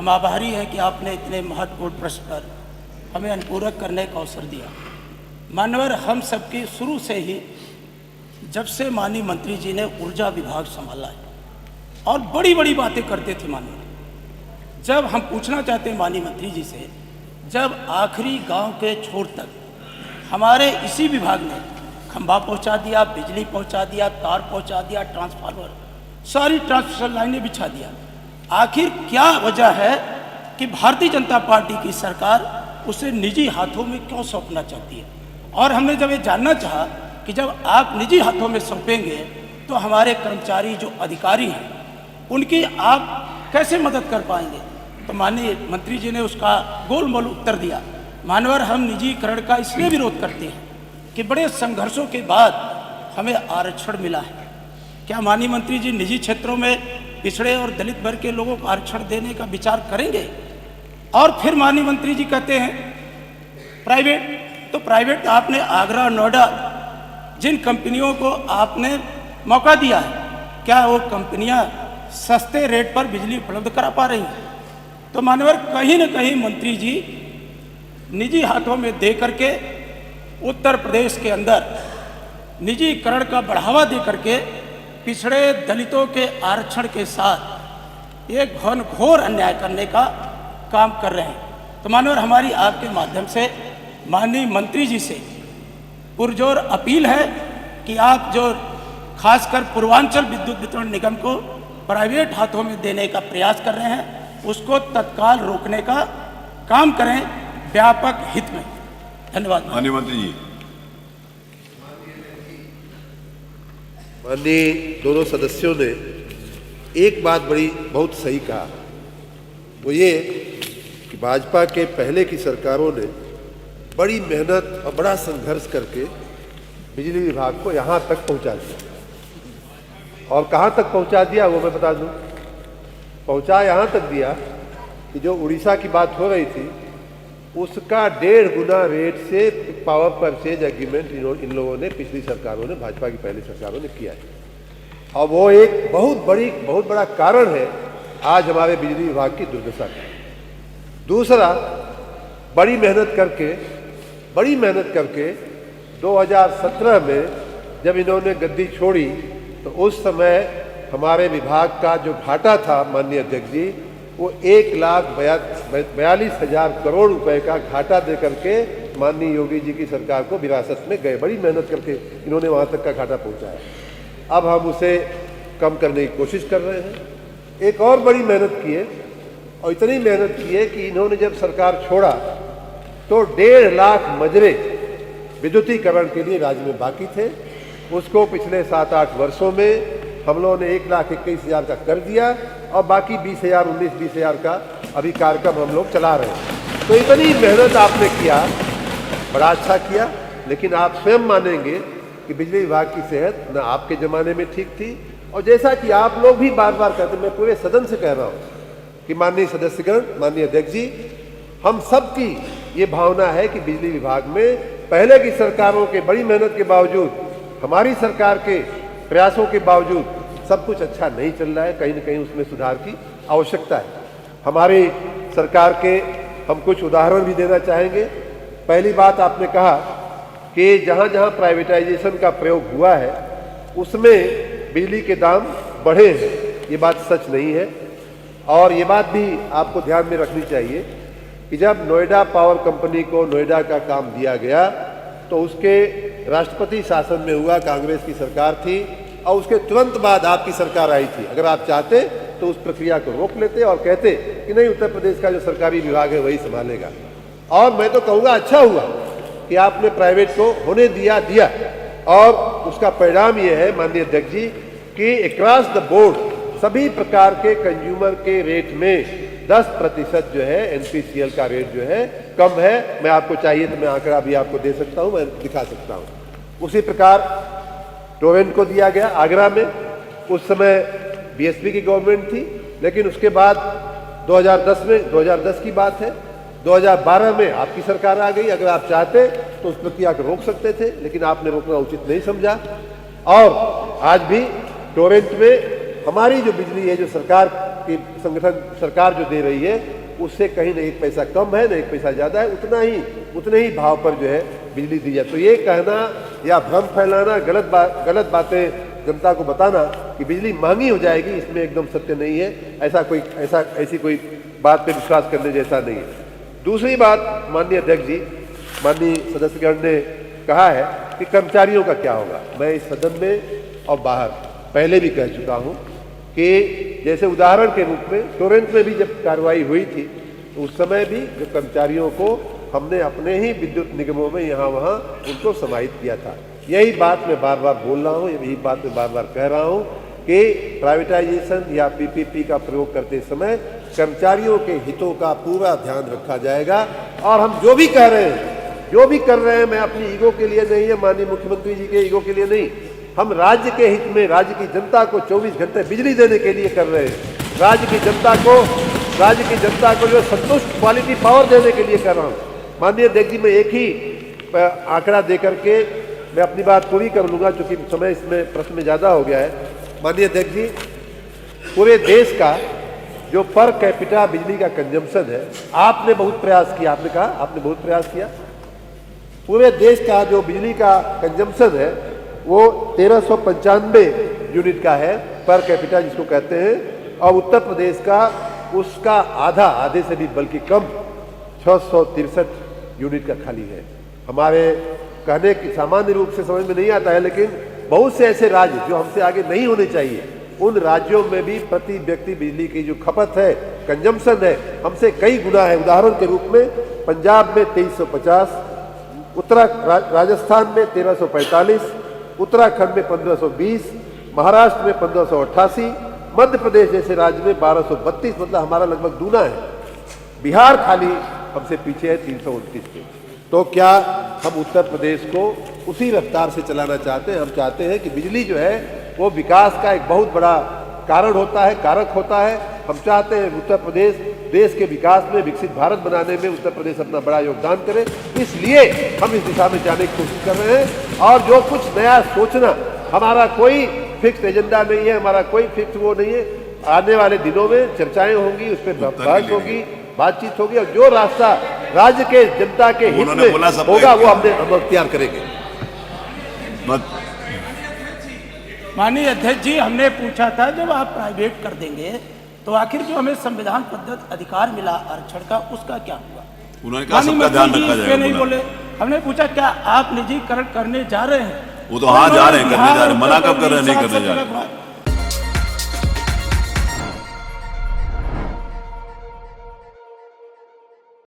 हम आभारी हैं कि आपने इतने महत्वपूर्ण प्रश्न पर हमें अनुपूरक करने का अवसर दिया। मानवर हम सबकी शुरू से ही, जब से माननीय मंत्री जी ने ऊर्जा विभाग संभाला है और बड़ी बड़ी बातें करते थे माननीय, जब हम पूछना चाहते हैं माननीय मंत्री जी से, जब आखिरी गांव के छोर तक हमारे इसी विभाग ने खंभा पहुंचा दिया, बिजली पहुंचा दिया, तार पहुंचा दिया, ट्रांसफार्मर, सारी ट्रांसमिशन लाइनें बिछा दिया, आखिर क्या वजह है कि भारतीय जनता पार्टी की सरकार उसे निजी हाथों में क्यों सौंपना चाहती है? और हमने जब ये जानना चाहा कि जब आप निजी हाथों में सौंपेंगे तो हमारे कर्मचारी जो अधिकारी हैं उनकी आप कैसे मदद कर पाएंगे? तो माननीय मंत्री जी ने उसका गोलमोल उत्तर दिया। मानवर हम निजीकरण का इसलिए विरोध करते हैं कि बड़े संघर्षों के बाद हमें आरक्षण मिला है। क्या माननीय मंत्री जी निजी क्षेत्रों में पिछड़े और दलित वर्ग के लोगों को आरक्षण देने का विचार करेंगे? और फिर माननीय मंत्री जी कहते हैं प्राइवेट, तो प्राइवेट आपने आगरा, नोएडा, जिन कंपनियों को आपने मौका दिया है, क्या वो कंपनियां सस्ते रेट पर बिजली उपलब्ध करा पा रही हैं? तो मानवर कहीं न कहीं मंत्री जी निजी हाथों में दे करके उत्तर प्रदेश के अंदर निजीकरण का बढ़ावा दे करके पिछड़े दलितों के आरक्षण के साथ एक घनघोर अन्याय करने का काम कर रहे हैं। तो मानवर हमारी आपके माध्यम से माननीय मंत्री जी से पुरजोर अपील है कि आप जो खासकर पूर्वांचल विद्युत वितरण निगम को प्राइवेट हाथों में देने का प्रयास कर रहे हैं, उसको तत्काल रोकने का काम करें व्यापक हित में। धन्यवाद। माननीय मंत्री जी। माननीय दोनों सदस्यों ने एक बात बहुत सही कहा, वो ये कि भाजपा के पहले की सरकारों ने बड़ी मेहनत और बड़ा संघर्ष करके बिजली विभाग को यहाँ तक पहुँचा दिया। और कहाँ तक पहुँचा दिया वो मैं बता दूँ। पहुँचा यहाँ तक दिया कि जो उड़ीसा की बात हो रही थी उसका 1.5 गुना रेट से पावर परचेज एग्रीमेंट इन लोगों ने, पिछली सरकारों ने, भाजपा की पहली सरकारों ने किया है। और वो एक बहुत बड़ा कारण है आज हमारे बिजली विभाग की दुर्दशा का। दूसरा, बड़ी मेहनत करके 2017 में जब इन्होंने गद्दी छोड़ी तो उस समय हमारे विभाग का जो घाटा था माननीय अध्यक्ष जी, वो 1,42,000 करोड़ रुपए का घाटा दे करके माननीय योगी जी की सरकार को विरासत में गए। बड़ी मेहनत करके इन्होंने वहाँ तक का घाटा पहुँचाया। अब हम उसे कम करने की कोशिश कर रहे हैं। एक और बड़ी मेहनत की है, और इतनी मेहनत की है कि इन्होंने जब सरकार छोड़ा तो 1.5 लाख मजरे विद्युतीकरण के लिए राज्य में बाकी थे। उसको पिछले 7-8 वर्षों में हम लोगों ने 1,21,000 का कर दिया और बाकी 19,000 का अभी कार्यक्रम हम लोग चला रहे हैं। तो इतनी मेहनत आपने किया, बड़ा अच्छा किया, लेकिन आप स्वयं मानेंगे कि बिजली विभाग की सेहत न आपके ज़माने में ठीक थी। और जैसा कि आप लोग भी बार बार कहते, मैं पूरे सदन से कह रहा हूँ कि माननीय सदस्यगण, माननीय अध्यक्ष जी, हम सबकी ये भावना है कि बिजली विभाग में पहले की सरकारों के बड़ी मेहनत के बावजूद, हमारी सरकार के प्रयासों के बावजूद सब कुछ अच्छा नहीं चल रहा है। कहीं न कहीं उसमें सुधार की आवश्यकता है। हमारी सरकार के हम कुछ उदाहरण भी देना चाहेंगे। पहली बात, आपने कहा कि जहाँ जहाँ प्राइवेटाइजेशन का प्रयोग हुआ है उसमें बिजली के दाम बढ़े हैं। ये बात सच नहीं है। और ये बात भी आपको ध्यान में रखनी चाहिए कि जब नोएडा पावर कंपनी को नोएडा का काम दिया गया तो उसके राष्ट्रपति शासन में हुआ, कांग्रेस की सरकार थी, और उसके तुरंत बाद आपकी सरकार आई थी। अगर आप चाहते तो उस प्रक्रिया को रोक लेते और कहते कि नहीं, उत्तर प्रदेश का जो सरकारी विभाग है वही संभालेगा। और मैं तो कहूँगा अच्छा हुआ कि आपने प्राइवेट को होने दिया। और उसका परिणाम ये है माननीय अध्यक्ष जी कि अक्रॉस द बोर्ड सभी प्रकार के कंज्यूमर के रेट में 10% जो है NPCL का रेट जो है कम है। मैं आपको चाहिए तो मैं आंकड़ा भी आपको दे सकता हूँ, मैं दिखा सकता हूँ। उसी प्रकार टोरेंट को दिया गया आगरा में। उस समय BSP की गवर्नमेंट थी, लेकिन उसके बाद 2010 की बात है, 2012 में आपकी सरकार आ गई। अगर आप चाहते तो उस प्रक्रिया को रोक सकते थे, लेकिन आपने रोकना उचित नहीं समझा। और आज भी टोरेंट में हमारी जो बिजली है, जो सरकार की संगठन सरकार जो दे रही है, उससे कहीं न एक पैसा कम है, न एक पैसा ज़्यादा है, उतने ही भाव पर जो है बिजली दी जाए। तो ये कहना या भ्रम फैलाना, गलत बातें जनता को बताना कि बिजली महंगी हो जाएगी, इसमें एकदम सत्य नहीं है। ऐसी कोई बात पे विश्वास करने जैसा नहीं है। दूसरी बात, माननीय अध्यक्ष जी, माननीय सदस्यगण ने कहा है कि कर्मचारियों का क्या होगा। मैं इस सदन में और बाहर पहले भी कह चुका हूँ कि जैसे उदाहरण के रूप में टोरेंट में भी जब कार्रवाई हुई थी, तो उस समय भी जो कर्मचारियों को हमने अपने ही विद्युत निगमों में यहाँ वहाँ उनको समाहित किया था। यही बात मैं बार बार बोल रहा हूँ, यही बात मैं बार बार कह रहा हूँ कि प्राइवेटाइजेशन या पीपीपी का प्रयोग करते समय कर्मचारियों के हितों का पूरा ध्यान रखा जाएगा। और हम जो भी कह रहे हैं, जो भी कर रहे हैं, मैं अपनी ईगो के लिए नहीं है, माननीय मुख्यमंत्री जी के ईगो के लिए नहीं, हम राज्य के हित में, राज्य की जनता को 24 घंटे बिजली देने के लिए कर रहे हैं। राज्य की जनता को जो संतुष्ट क्वालिटी पावर देने के लिए कर रहा हूँ। माननीय अध्यक्ष जी, मैं एक ही आंकड़ा दे करके मैं अपनी बात पूरी कर लूँगा, चूँकि समय इसमें प्रश्न में ज़्यादा हो गया है। माननीय अध्यक्ष जी, पूरे देश का जो पर कैपिटा बिजली का कंजम्पशन है, आपने बहुत प्रयास किया, आपने कहा आपने बहुत प्रयास किया। पूरे देश का जो बिजली का कंजम्पशन है वो 1395 यूनिट का है, पर कैपिटा जिसको कहते हैं, और उत्तर प्रदेश का उसका आधे से भी बल्कि कम 663 यूनिट का खाली है। हमारे कहने की सामान्य रूप से समझ में नहीं आता है, लेकिन बहुत से ऐसे राज्य जो हमसे आगे नहीं होने चाहिए, उन राज्यों में भी प्रति व्यक्ति बिजली की जो खपत है, कंजम्पशन है, हमसे कई गुना है। उदाहरण के रूप में पंजाब में 2350, राजस्थान में 1345, उत्तराखंड में 1520, महाराष्ट्र में 1588, मध्य प्रदेश जैसे राज्य में 1232, मतलब हमारा लगभग दूना है। बिहार खाली हमसे पीछे है 329 पे। तो क्या हम उत्तर प्रदेश को उसी रफ्तार से चलाना चाहते हैं? हम चाहते हैं कि बिजली जो है वो विकास का एक बहुत बड़ा कारण होता है, कारक होता है। हम चाहते हैं उत्तर प्रदेश देश के विकास में, विकसित भारत बनाने में उत्तर प्रदेश अपना बड़ा योगदान करे, इसलिए हम इस दिशा में जाने की कोशिश कर रहे हैं। और जो कुछ नया सोचना, हमारा कोई फिक्स एजेंडा नहीं है, हमारा कोई फिक्स वो नहीं है। आने वाले दिनों में चर्चाएं होंगी, उस पर बहस होगी, बातचीत होगी, और जो रास्ता राज्य के जनता के हित में होगा वो हम अख्तियार करेंगे। माननीय अध्यक्ष जी, हमने पूछा था जब आप प्राइवेट कर देंगे तो आखिर जो हमें संविधान बद्ध अधिकार मिला आरक्षण का, उसका क्या हुआ? उन्होंने कहा सबका ध्यान रखा जाएगा। नहीं बोले। हमने पूछा क्या आप निजीकरण करने जा रहे हैं? वो तो हाँ जा रहे हैं, करने जा रहे हैं, मना कब कर रहे हैं? नहीं करने जा रहे हैं।